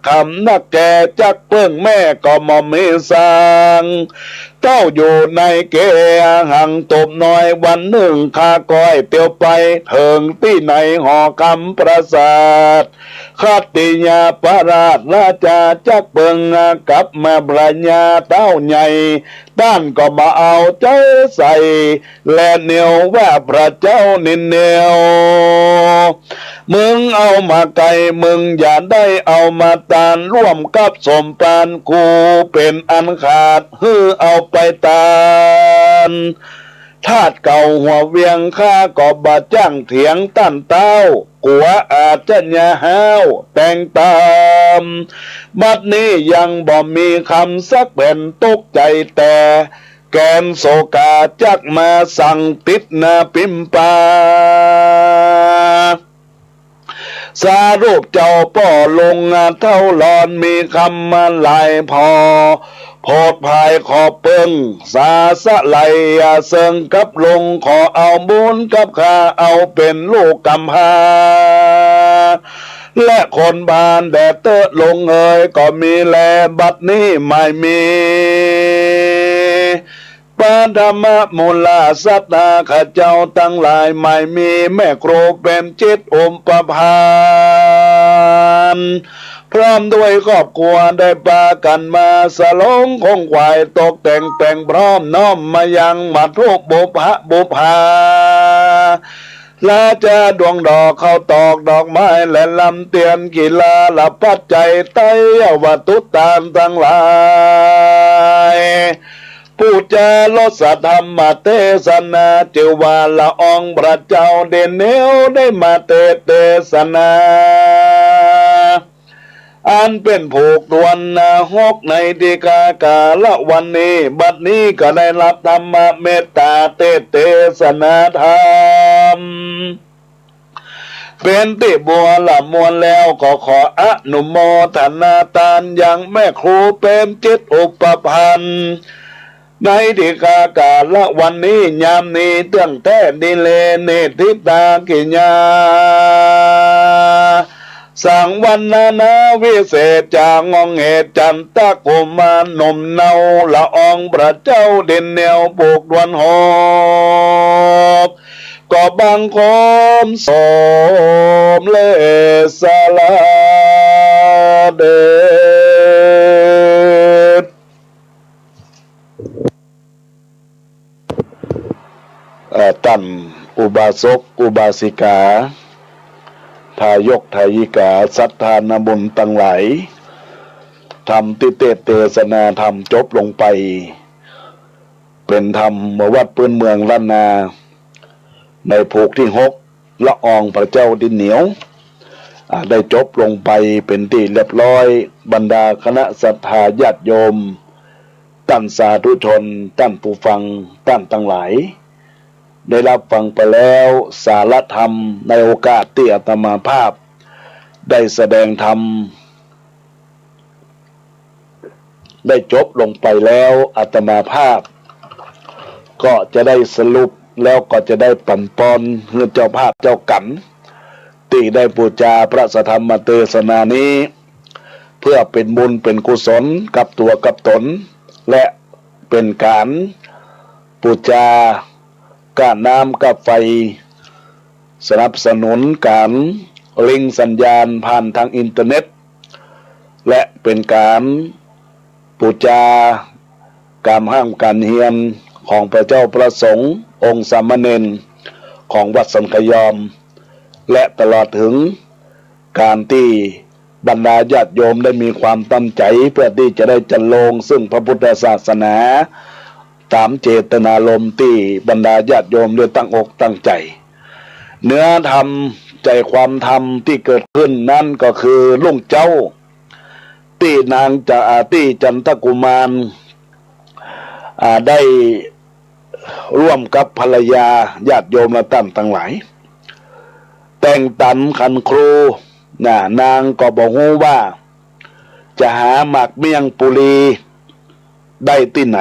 คำนักแก่จักเพิ่งแม่ก็มอมมีสร้างเจ้าอยู่ในเกหังตบน้อยวันหนึ่งข้าก้อยเตียวไปเถิงที่ในหอคำประสาทคติยาปราชราชาจักเบิงกับมาบรัญญาเต้าใหญ่ด้านก็มาเอาใจใส่และเหนียวว่าพระเจ้านินเหนียวมึงเอามาไก่มึงอย่าได้เอามาตานร่วมกับสมปานกูเป็นอันขาดเอาไปตานทาสเก่าหัวเวียงข้าก็บาจ้างเถียงตั้นเต้ากัวอาจจะยาห้าวแต่งตามบัดนี้ยังบ่มีคำสักเป็นตกใจแต่แกนโศกาจักมาสั่งติดนาปิมปาสารูปเจ้าป่อลงเท่าหลอนมีคำมาหลายพอโพดภายขอเปิงสาสะไหลเซิงกับลงขอเอาบุญกับข้าเอาเป็นลูกกำพร้าและคนบานแดดเตอะลงเอ่ยก็มีแลบัดนี้ไม่มีปาธรรมมูลาสัตตาข้าเจ้าตั้งหลายไม่มีแม่ครูเป็นจิตอมประพานพร้อมด้วยครอบครัวได้ปากันมาสลงคงควายตกแต่งพร้อมน้อมมายังมาทุกบุพา และจะดวงดอกเข้าตอกดอกไม้และลำเตียนกีฬาละปัจจัยไตวัตถุตามทั้งหลายผู้จะลดสัทธรรมเทศนาเจวาละอองพระเจ้าเด่นเนวได้มาเทศนาอันเป็นผูกดวนหกในดีกากาละวันนี้บัดนี้ก็ได้รับธรรมเมตตาเทศนาธรรมเป็นติบัวละมวลแล้วก็ขออนุโมทนาทานอย่างแม่ครูเป็นจิตอุปพันธ์ในดีกากาละวันนี้ยามนี้เตื้องแท้ดิเลเนติตากิญญาสังวันนาวิเศษจางองเหตุจันตะกุมารนมเนาละอองพระเจ้าเด่นแนวปลูกดวนหอบก็บังคมสมเลสลาเดชตั้นอุบาสกอุบาสิกาทายกทายิกาสัทธานบุญตั้งหลายทำติเทศนาธรรมจบลงไปเป็นธรรมวัดปืนเมืองล้านนาในผูกที่6ละอองพระเจ้าดินเหนียวได้จบลงไปเป็นที่เรียบร้อยบรรดาคณะศรัทธาญาติโยมท่านสาธุชนท่านผู้ฟังท่านทั้งหลายได้รับฟังไปแล้วสารธรรมในโอกาสที่อาตมาภาพได้แสดงธรรมได้จบลงไปแล้วอาตมาภาพก็จะได้สรุปแล้วก็จะได้ปั่นปอนเฮือเจ้าภาพเจ้ากันที่ได้ปูจาพระสัทธรรมเทศนานี้เพื่อเป็นบุญเป็นกุศลกับตัวกับตนและเป็นการปูจาการน้ำกับไฟสนับสนุนการลิงก์สัญญาณผ่านทางอินเทอร์เน็ตและเป็นการปูจาการห้ามการเฮียนของพระเจ้าประสงค์องค์สามเณรของวัดสันขยอมและตลอดถึงการที่บรรดาญาติโยมได้มีความตั้งใจเพื่อที่จะได้จันลงซึ่งพระพุทธศาสนาตามเจตนารมณ์ที่บรรดาญาติโยมได้ตั้งอกตั้งใจเนื้อธรรมใจความธรรมที่เกิดขึ้นนั่นก็คือลุงเจ้าที่นางจะที่จันทกุมารได้ร่วมกับภรรยาญาติโยมและท่านทั้งหลายแต่งตันขันครูนางก็บอกว่าจะหาหมากเมี่ยงปุรีได้ที่ไหน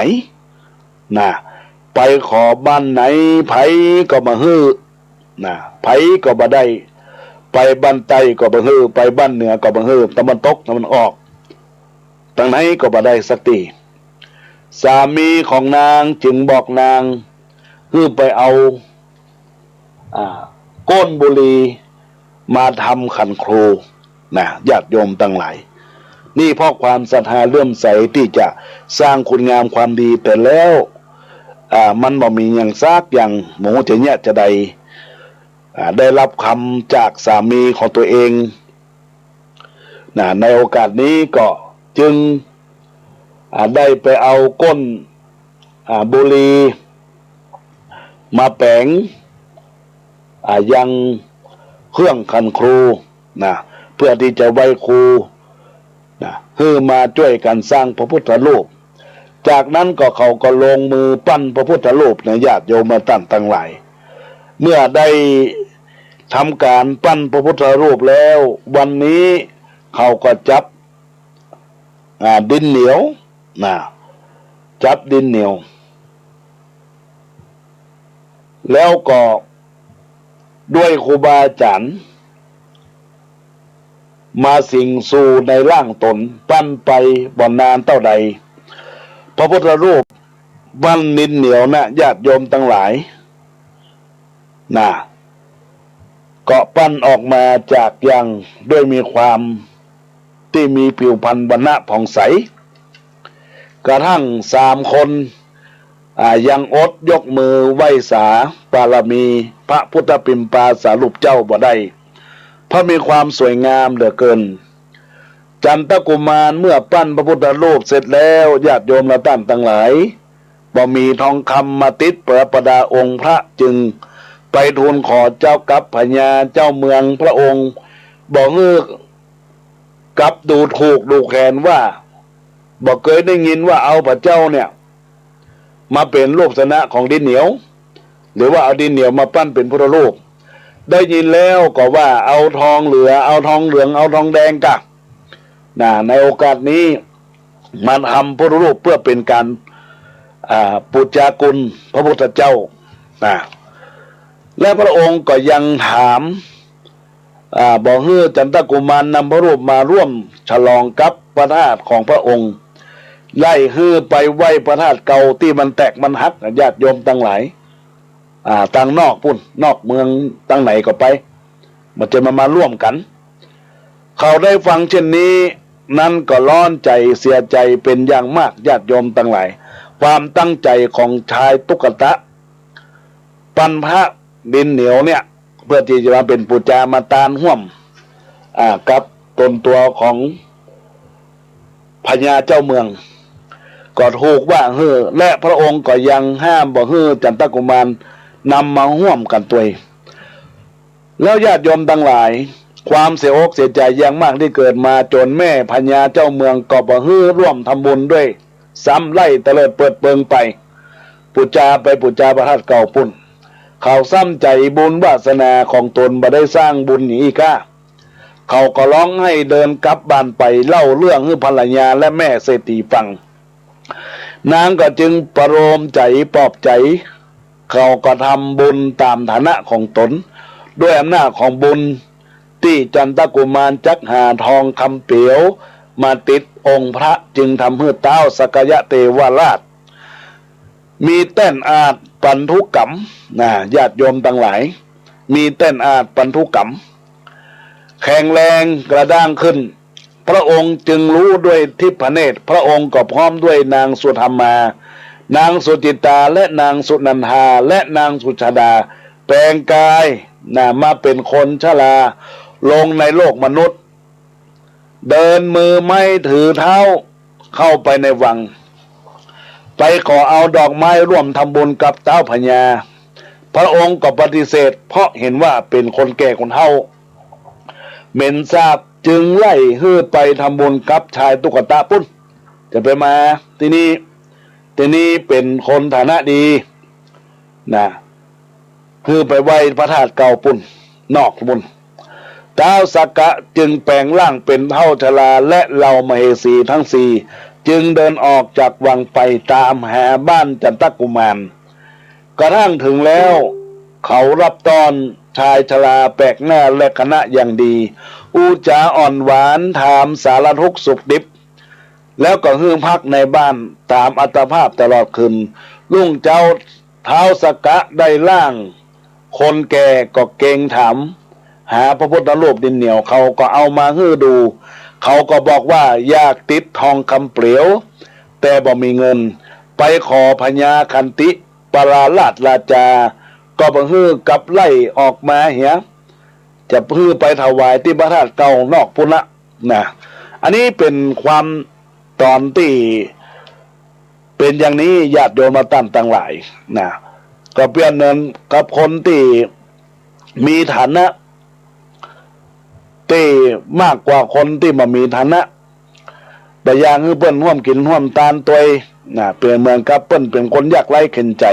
ไปขอบ้านไหนไผก็มาฮื้อไผก็บ่ได้ไปบ้านใต้ก็บ่ฮื้อไปบ้านเหนือก็บ่ฮื้อตะวันตกตะวันออกทางไหนก็บ่ได้สักทีสามีของนางจึงบอกนางคือไปเอาก้นบุหรี่มาทำขันครูญาติโยมทั้งหลายนี่เพราะความศรัทธาเลื่อมใสที่จะสร้างคุณงามความดีแต่แล้วมันบ่มีอย่างซากอย่างหมูจะเนี่ยจะได้รับคำจากสามีของตัวเองในโอกาสนี้ก็จึงได้ไปเอาก้นบุหรี่มาแปงยังเครื่องขันครูเพื่อที่จะไว้ครูฮือมาช่วยกันสร้างพระพุทธรูปจากนั้นก็เขาก็ลงมือปั้นพระพุทธรูปญาติโยมมาตั้งหลายเมื่อได้ทำการปั้นพระพุทธรูปแล้ววันนี้เขาก็จับดินเหนียวจับดินเหนียวแล้วก็ด้วยครูบาอาจารย์มาสิงสู่ในร่างตนปั้นไปบ่นานเท่าใดพระพุทธรูปปั้นดินเหนียวญาติโยมทั้งหลายก็ปั้นออกมาจากยังด้วยมีความที่มีผิวพรรณวรรณะผ่องใสกระทั่ง3 คน ยังอดยกมือไหว้สาบารมีพระพุทธปิมปาสารูปเจ้าบ่ได้เพราะมีความสวยงามเหลือเกินจันทกุมารเมื่อปั้นพระพุทธรูปเสร็จแล้วญาติโยมและท่านทั้งหลายบ่มีทองคำมาติดประประดาองค์พระจึงไปทูลขอเจ้ากัปพญาเจ้าเมืองพระองค์บอกกับดูถูกดูแคลนว่าบอกเคยได้ยินว่าเอาพระเจ้าเนี่ยมาเป็นรูปสนะของดินเหนียวหรือว่าเอาดินเหนียวมาปั้นเป็นพุทธรูปได้ยินแล้วก็ว่าเอาทองเหลือเอาทองเหลืองเอาทองแดงกะในโอกาสนี้มันทำพุทธรูปเพื่อเป็นการปูชาคุณพระพุทธเจ้าและพระองค์ก็ยังถามบอกให้จันทกุมารนำพระรูปมาร่วมฉลองกับพระธาตุของพระองค์ไล่ไปไหว้พระธาตุเก่าที่มันแตกมันหักญาติโยมตั้งหลายตั้งนอกพุ่นนอกเมืองตั้งไหนก็ไปมันจะมาร่วมกันเขาได้ฟังเช่นนี้นั้นก็ร้อนใจเสียใจเป็นอย่างมากญาติโยมตั้งหลายความตั้งใจของชายตุ๊กตะปั้นพระดินเหนียวเนี่ยเพื่อที่จะมาเป็นปูจามาตานห่วมกับตนตัวของพญาเจ้าเมืองก็ถูกว่าและพระองค์ก็ยังห้ามบอกจันทกุมารนำมาห่วมกันตัวแล้วญาติโยมทั้งหลายความเสียอกเสียใจอย่างมากที่เกิดมาจนแม่พญาเจ้าเมืองก็บอกร่วมทำบุญด้วยซ้ำไล่เตลิดเปิดเปิงไปปูจาพระธาตุเก่าปุ่นเขาซ้ำใจบุญวาสนาของตนบ่ได้สร้างบุญอีกเขาก็ร้องให้เดินกลับบ้านไปเล่าเรื่องให้ภรรยาและแม่เศรษฐีฟังนางก็จึงประโลมใจปลอบใจเขาก็ทำบุญตามฐานะของตนด้วยอำนาจของบุญที่จันทกุมารจักหาทองคำเปียวมาติดองค์พระจึงทำให้เต้าสกยะเทวราชมีเต้นอาจปันทุกรรมญาติโยมทั้งหลายมีเต้นอาจปันทุกรรมแข็งแรงกระด้างขึ้นพระองค์จึงรู้ด้วยทิพเนตรพระองค์ก็พร้อมด้วยนางสุธรรมานางสุจิตาและนางสุนันทาและนางสุชาดาแปลงกายมาเป็นคนชราลงในโลกมนุษย์เดินมือไม้ถือเท้าเข้าไปในวังไปขอเอาดอกไม้ร่วมทำบุญกับเต้าพญาพระองค์ก็ปฏิเสธเพราะเห็นว่าเป็นคนแก่คนเฒ่าเหม็นทราบจึงไล่ไปทำบุญกับชายตุ๊กตาปุ้นจะไปมาที่นี่เป็นคนฐานะดีไปไหว้พระธาตุเก่าปุ้นนอกบุญท้าวสักกะจึงแปลงร่างเป็นเฒ่าชราและเหล่ามเหสีทั้งสี่จึงเดินออกจากวังไปตามหาบ้านจันทกุมารกระทั่งถึงแล้วเขารับต้อนชายชราแปลกหน้าและคณะอย่างดีอูจาอ่อนหวานถามสารทุกข์สุขดิบแล้วก็พักในบ้านตามอัตภาพตลอดคืนรุ่งเจ้าท้าวสักกะได้ล่างคนแก่ก็เกรงถามหาพระพุทธรูปดินเหนียวเขาก็เอามาดูเขาก็บอกว่าอยากติดทองคำเปลวแต่บ่มีเงินไปขอพญาคันติปราราชราชาก็บ่กับไล่ออกมาจะไปถวายที่พระธาตุเก่านอกพุนะอันนี้เป็นความตอนที่เป็นอย่างนี้ญาติโยมมาตั้งหลายก็เปลี่ยนเงินกับคนที่มีฐานะที่มากกว่าคนที่มามีฐานะแต่อย่างเปิ้นร่วมกินร่วมตานตัวเปลี่ยนเมืองกับเปิ้นเป็นคนยากไร้เข็นใจ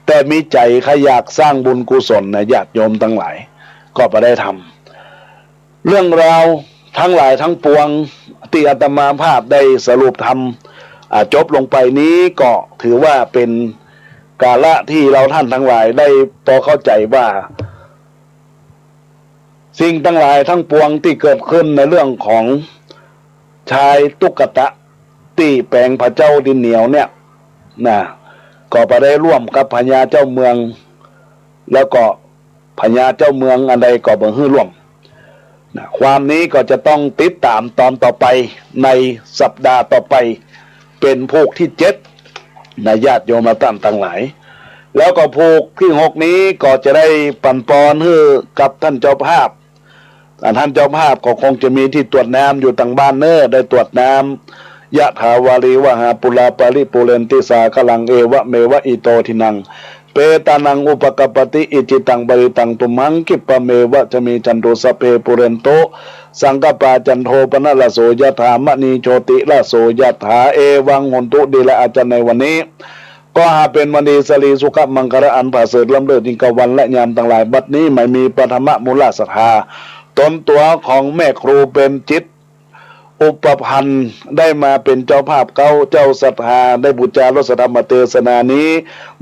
แต่มีใจขอยากสร้างบุญกุศลญาติโยมทั้งหลายก็ไปได้ทำเรื่องราวทั้งหลายทั้งปวงที่อาตมาภาพได้สรุปทำจบลงไปนี้ก็ถือว่าเป็นกาละที่เราท่านทั้งหลายได้พอเข้าใจว่าสิ่งทั้งหลายทั้งปวงที่เกิดขึ้นในเรื่องของชายตุ๊กตะที่แปลงพระเจ้าดินเหนียวเนี่ยก็ไปได้ร่วมกับพญาเจ้าเมืองแล้วก็พญาเจ้าเมืองอันใดก็บ่ฮื้อร่วมความนี้ก็จะต้องติดตามตอนต่อไปในสัปดาห์ต่อไปเป็นภคที่7 นะญาติโยมท่านทั้งหลายแล้วก็ผูกที่6นี้ก็จะได้ปั่นปอนให้กับท่านเจ้าภาพท่านเจ้าภาพก็คงจะมีที่ตรวจน้ำอยู่ต่างบ้านได้ตรวจน้ำยะถาวารีวหาปุลาปาริปุเรนติสากลังเอวะเมวะอิโตทินังเปตานังอุปกปติอิจิตังบริตังตุมังกิปะเมวะจะมีจันโทสเพปุเรนโตสังกปาจันโทปนะละโสยถามณีโชติละโสยถาเอวังหนตุดีละอาจารย์ในวันนี้ก็หาเป็นวันดีสลีสุขมังคระอันผ่าเสริฐล้ำเลิศจิงกวันและยามต่างหลายบัดนี้ไม่มีปฐมมูลศรัทธาตนตัวของแม่ครูเป็นจิตอุปพันธ์ได้มาเป็นเจ้าภาพเก้าเจ้าศรัทธาได้บูชารสธรรมเทศนานี้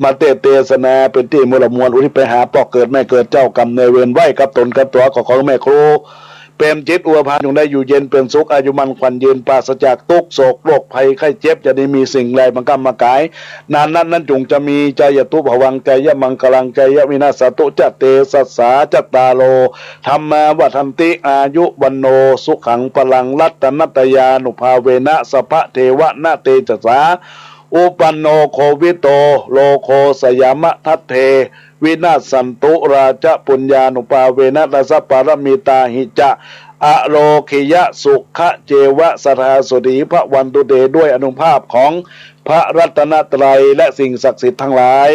มาเทศนาเป็นที่มูลมวลอุทิศไปหาปอกเกิดไม่เกิดเจ้ากรรมในเวรไหวกับตนกับตัวของแม่ครูเป็นจิตอุปพันธ์อยู่ได้อยู่เย็นเป็นสุขอายุมันขวัญยืนปราศจากทุกโศกโรคภัยไข้เจ็บจะได้มีสิ่งใดบังคับมากายนานนั้นจงจะมีใจยตุภวังใจยมังกลังใจยวินาศตุจเตสัสสาจตาโลธรรมาวัฏันติอายุวันโนสุขังพลังรัตนัตยานุภาเวนะสภะเทวะนาเตจสาอุปันโนโควิโตโลโคสยามะทัตเทวินาศสันตุราชปุญญานุปาเวนะรัสปารมิตาหิจะอโลคิยะสุขะเจวะสทาสุดีพระวันตุเตด้วยอนุภาพของพระรัตนตรัยและสิ่งศักดิ์สิทธิ์ทั้งหลาย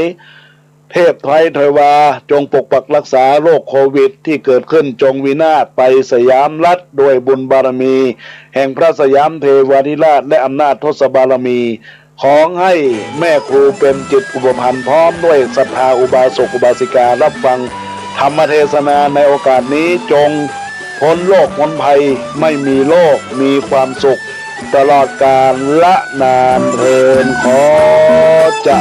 เทพไทยเทวาจงปกปักรักษาโรคโควิดที่เกิดขึ้นจงวินาศไปสยามรัฐด้วยบุญบารมีแห่งพระสยามเทวาธิราชและอำนาจทศบารมีของให้แม่ครูเป็นจิตอุปพันธ์พร้อมด้วยศรัทธาอุบาสกอุบาสิการับฟังธรรมเทศนาในโอกาสนี้จงพ้นโรคพ้นภัยไม่มีโรคมีความสุขตลอดกาลละนานเทินขอจะ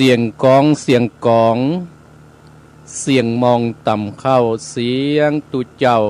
เสียงกองเสียงกองเสียงมองต่ำเข้าเสียงตุเจ้า